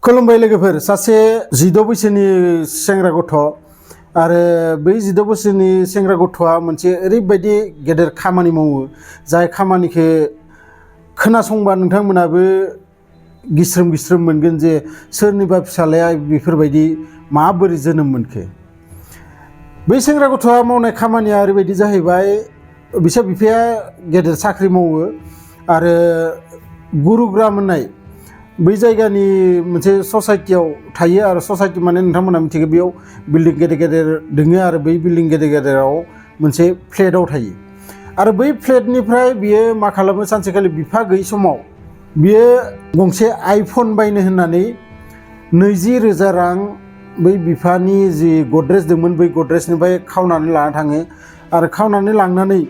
खुलुमबाय लोगोफोर सासे 16 बैसोनि सेंग्रा गथ' आरो बै 16 बोसोरनि सेंग्रा गथ'आ मोनसे ओरैबायदि गेदेर खामानि मावो जाय खामानिखौ खोनासंबा नोंथांमोनाबो गिस्रोम मोनगोन जे सोरनिबा फिसालाया बेफोरबायदि माबोरै जोनोम मोनखो। बै सेंग्रा गथ'आ मावनाय खामानिया ओरैबायदि जाहैबाय बिसा बिफाया गेदेर साख्रि मावो आरो गुरुग्राम होननाय बै जायगानि मोनसे ससाइटियाव थायो आरो ससाइटि माने नोंथांमोना मिथिगौ बेयाव बिल्डिं गेदेर गेदेर दोङो आरो बै बिल्डिं गेदेर गेदेराव मोनसे फ्लेटआव थायो आरो बै फ्लेटनिफ्राय बियो मा खालामो सानसेखालि बिफा गैयै समाव बियो गंसे आइफन बायनो होननानै 20,000 रां बै बिफानि जि गद्रेज दंमोन बै गद्रेजनिफ्राय खावनानै लाना थाङो आरो खावनानै लांनानै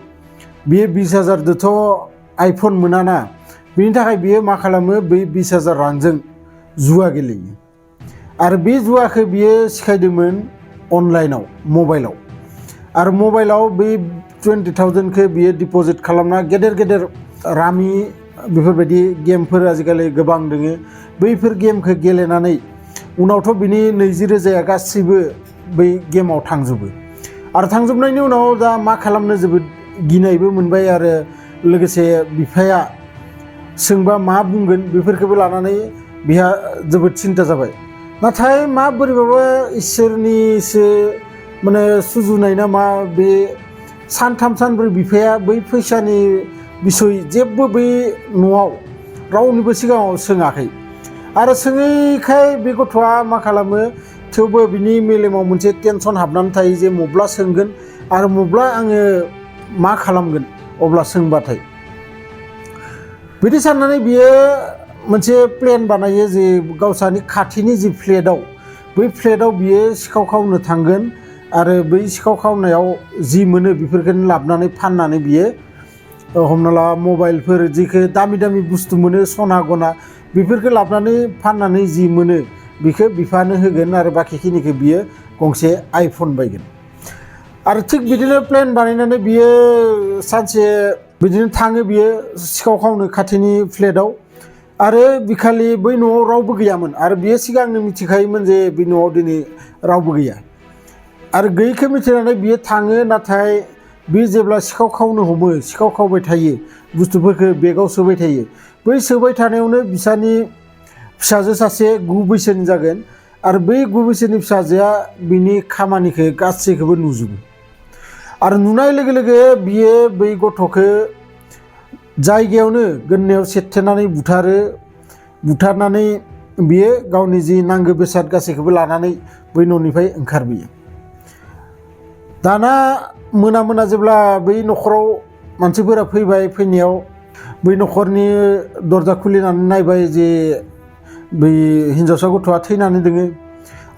बियो 20,000 दोथ' आइफन मोनाना बिनि थाखाय बियो मा खालामो बै 20,000 रांजों जुवा गेलेयो आरो बे जुवाखौ बियो सिखायदोंमोन अनलाइनाव मबाइलाव आरो मबाइलाव बै 20,000 खौ बियो डिपजिट खालामना गेदेर गेदेर रामि बेफोरबायदि गेमफोर आजिखालि गोबां दोङो बैफोर गेमखौ गेलेनानै उनावथ' बिनि 20,000 गासैबो बै गेमाव थांजोबो आरो थांजोबनायनि उनाव दा मा खालामनो जोबोद गिनायबो मोनबाय आरो लोगोसे बिफाया सोंबा मा बुंगोन बेफोरखौबो लानानै बिहा जोबोद सिन्था जाबाय। नाथाय मा बोरैबाबा इसोरनिसो माने सुजुनाय ना मा बे सानथाम सानब्रै बिफाया बै फैसानि बिसय जेबो बै न'आव रावनिबो सिगाङाव सोङाखै आरो सोङैखाय बे गथ'आ मा खालामो थेवबो बिनि मेलेमाव मोनसे टेनसन हाबनानै थायो जे मब्ला सोंगोन आरो मब्ला आङो मा खालामगोन अब्ला सोंबाथाय बिदि साननानै बियो मोनसे प्लेन बानायो जे गावसानि खाथिनि जि फ्लेटआव बै फ्लेटआव बियो सिखाव खावनो थांगोन आरो बै सिखाव खावनायाव जि मोनो बेफोरखौनो लाबोनानै फाननानै बियो हमना ला मबाइलफोर जिखौ दामि दामि बुस्थु मोनो सना गना बेफोरखौ लाबोनानै फाननानै जि मोनो बेखौ बिफानो होगोन आरो बाखिखिनिखौ बियो गंसे आइफन बायगोन आरो थिग बिदिनो प्लेन बानायनानै बियो सानसे बिदिनो थाङो बियो सिखाव खावनो खाथिनि फ्लेटआव आरो बिखालि बै न'आव रावबो गैयामोन आरो बियो सिगांनो मिथिखायोमोन जे बे न'आव दिनै रावबो गैया आरो गैयैखौ मिथिनानै बियो थाङो। नाथाय बे जेब्ला सिखाव खावनो हमो सिखाव खावबाय थायो बुस्थुफोरखौ बेगाव सोबाय थायो बै सोबाय थानायावनो बिसानि फिसाजो सासे 9 बैसोनि जागोन आरो बै 9 बैसोनि फिसाजोआ बिनि खामानिखौ गासैखौबो नुजोबो आरो नुनाय लोगो लोगो बियो बै गथ'खौ जायगायावनो गोदनायाव सेथेनानै बुथारनानै बियो गावनि जि नांगौ बेसाद गासैखौबो लानानै बै न'निफ्राय ओंखारबोयो। दाना मोना जेब्ला बै न'खराव मानसिफोरा फैबाय फैनायाव बै न'खरनि दरजा खुलिनानै नायबाय जे बै हिन्जावसा गथ'आ थैनानै दोङो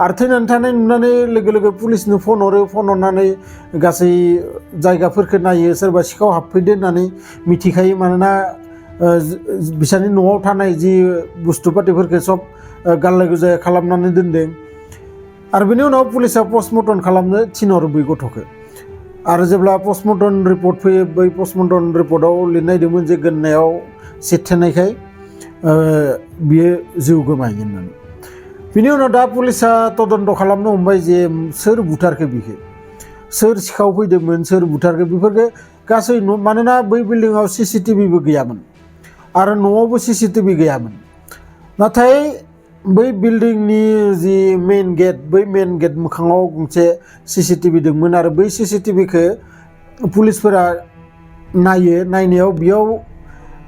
आरो थैनानै थानाय नुनानै लोगो लोगो पुलिसनो फन हरनानै गासै जायगाफोरखौ नायो सोरबा सिखाव हाबफैदो होननानै मिथिखायो मानोना बिसानि न'आव थानाय जि बुस्थु पातिफोरखौ सब गाल्लाय गुजाय खालामनानै दोनदों आरो बेनि उनाव पुलिसा पस्टमर्टम खालामनो थिनहरो बै गथ'खौ आरो जेब्ला पस्टमर्टम रिपर्ट फैयो बै पस्टमर्टम रिपर्टआव लिरनाय दंमोन जे गोदनायाव सेथेनायखाय बियो जिउ गोमायो होननानै। बिनि उनाव दा पुलिसा तदन्त खालामनो हमबाय जे सोर बुथारखो बिखौ सोर सिखाव फैदोंमोन सोर बुथारखो बेफोरखौ गासै मानोना बै बिल्डिंआव CCTVबो गैयामोन आरो न'आवबो CCTV गैयामोन। नाथाय बै बिल्डिंनि जि मेन गेट बै मेन गेट मोखाङाव गंसे CCTV दंमोन आरो बै CCTVखौ पुलिसफोरा नायनायाव बेयाव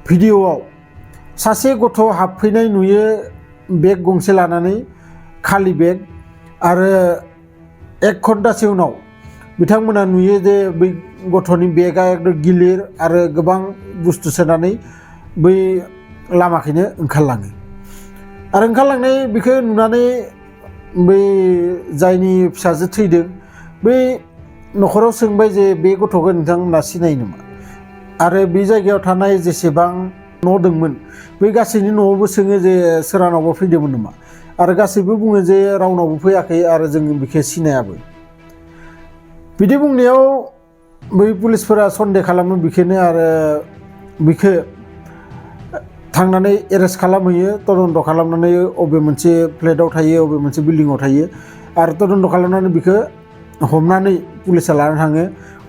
भिडिअ'आव सासे गथ' हाबफैनाय नुयो बेग गंसे लानानै खालि बेग आरो 1 घन्टासो उनाव बिथांमोना नुयो जे बै गथ'नि बेगा एकदम गिलिर आरो गोबां बुस्थु सोनानै बै लामाखैनो ओंखारलाङो आरो ओंखारलांनाय बेखौ नुनानै बै जायनि फिसाजो थैदों बै न'खराव सोंबाय जे बे गथ'खौ नोंथांमोना सिनायो नामा आरो बे जायगायाव थानाय जेसेबां न' दंमोन बै गासैनि न'आवबो सोङो जे सोरानावबो फैदोंमोन नामा आरो गासैबो बुङो जे रावनावबो फैयाखै आरो जों बेखौ सिनायाबो। बिदि बुंनायाव बै पुलिसफोरा सन्देह खालामो बेखौनो आरो बिखौ थांनानै एरेस्ट खालामहैयो तदन्त खालामनानै अबे मोनसे फ्लेटआव थायो अबे मोनसे बिल्डिंआव थायो आरो तदन्त खालामनानै बिखौ हमनानै पुलिसा लाना थाङो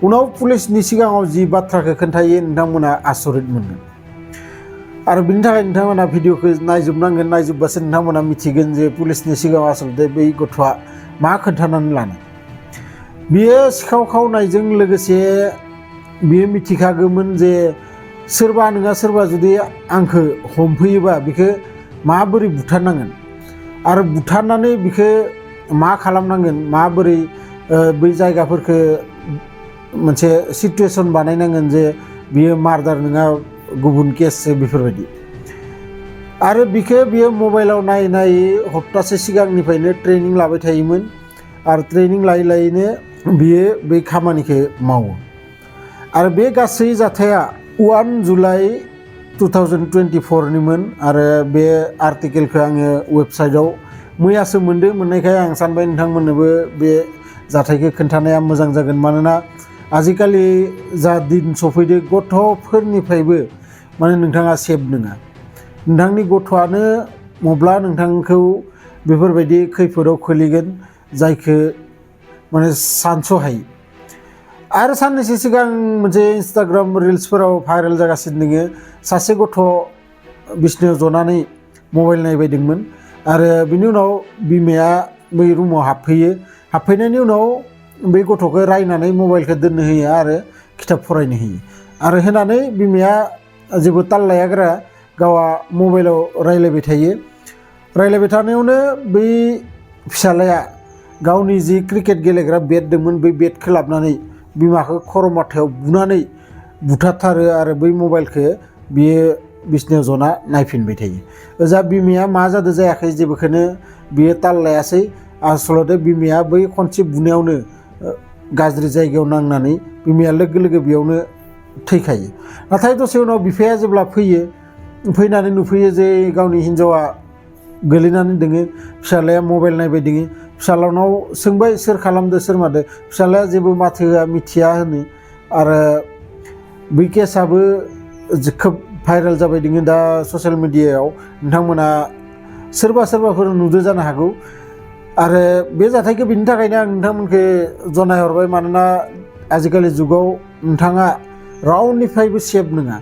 उनाव पुलिसनि सिगाङाव जि बाथ्राखौ खोन्थायो नोंथांमोना आसरित मोनगोन आरो बिनि थाखाय नोंथांमोना भिडिअखौ नायजोबनांगोन नायजोबबासो नोंथांमोना मिथिगोन जे पुलिसनि सिगाङाव आसलते बै गथ'आ मा खोन्थानानै लानाय बियो सिखाव खावनायजों लोगोसे बियो मिथिखागौमोन जे सोरबा नङा सोरबा जुदि आंखौ हमफैयोबा बिखौ माबोरै बुथारनांगोन आरो बुथारनानै बिखौ मा खालामनांगोन माबोरै बै जायगाफोरखौ मोनसे सिचुएसन बानायनांगोन जे बियो मार्डार नङा गुबुन केससो बेफोरबायदि आरो बियो मबाइलाव नायै हप्तासे सिगांनिफ्रायनो ट्रेनिं लाबाय थायोमोन आरो ट्रेनिं लायै लायैनो बियो बै खामानिखौ मावो आरो बे गासै जाथाया 1 जुलाइ 2024 निमोन आरो बे आर्टिकेलखौ आङो वेबसाइटआव मैयासो मोननायखाय आं सानबाय नोंथांमोननोबो बे जाथायखौ खोन्थानाया मोजां जागोन मानोना आजिखालि जा दिन सफैदो गथ'फोरनिफ्रायबो माने नोंथाङा सेफ नङा नोंथांनि गथ'आनो मब्ला नोंथांखौ बेफोरबायदि खैफोदाव खोलैगोन जायखौ माने सानस'हायै आरो साननैसो सिगां मोनसे इन्स्टाग्राम रिल्सफोराव भाइरेल जागासिनो दङ सासे गथ' बिसनायाव जनानै मबाइल नायबायदोंमोन आरो बिनि उनाव बिमाया बै रुमाव हाबफैनायनि उनाव बै गथ'खौ रायनानै मबाइलखौ दोननो होयो आरो खिथाब फरायनो होयो आरो होनानै बिमाया जेबो ताल लायागारा गावहा मबाइलाव रायलायबाय थायो रायलायबाय थानायावनो बै फिसालाया गावनि जि क्रिकेट गेलेग्रा बेट दंमोन बै बेटखौ लाबोनानै बिमाखौ खर' माथायाव बुनानै बुथारथारो आरो बै मबाइलखौ बियो बिसनायाव जना नायफिनबाय थायो ओजा बिमाया मा जादों जायाखै जेबोखौनो बियो ताल लायासै आसलते बिमाया बै खनसे बुनायावनो गाज्रि जायगायाव नांनानै बिमाया लोगो लोगो बेयावनो थैखायो नाथाय दसे उनाव बिफाया जेब्ला फैनानै नुफैयो जे गावनि हिन्जावा गोलैनानै दोङो फिसालाया मबाइल नायबाय दोङो फिसालानाव सोंबाय सोर खालामदो सोर मादो फिसालाया जेबो माथो होआ मिथिया होनो आरो बै केसाबो खोब भाइरेल जाबाय दोङो दा ससियेल मिडियायाव नोंथांमोना सोरबाफोर नुदो जानो हागौ आरो बे जाथायखौ बिनि थाखायनो आं नोंथांमोनखौ जनायहरबाय मानोना आजिखालि जुगाव नोंथाङा रावनिफ्रायबो सेफ नङा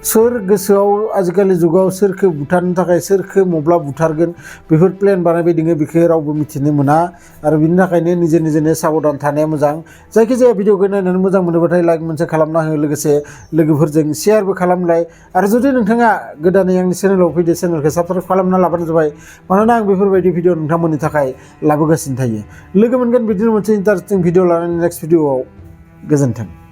सोर गोसोआव आजिखालि जुगाव सोरखौ बुथारनो थाखाय सोरखौ मब्ला बुथारगोन बेफोर प्लेन बानायबाय दोङो बेखौ रावबो मिथिनो मोना आरो बिनि थाखायनो निजेनो साबधान थानाया मोजां जायखिजाया भिडिअखौ नायनानै मोजां मोनोबाथाय लाइक मोनसे खालामना हो लोगोसे लोगोफोरजों शेयारबो खालामलाय आरो जुदि नोंथाङा गोदानै आंनि चेनेलाव फैदो चेनेलखौ साबस्क्राइब खालामना लाबानो जाबाय मानोना आं बेफोरबायदि भिडिअ नोंथांमोननि थाखाय लाबोगासिनो थायो लोगो मोनगोन बिदिनो मोनसे इन्टारेस्टिं भिडिअ लानानै नेक्स्ट भिडिअआव गोजोन्थों।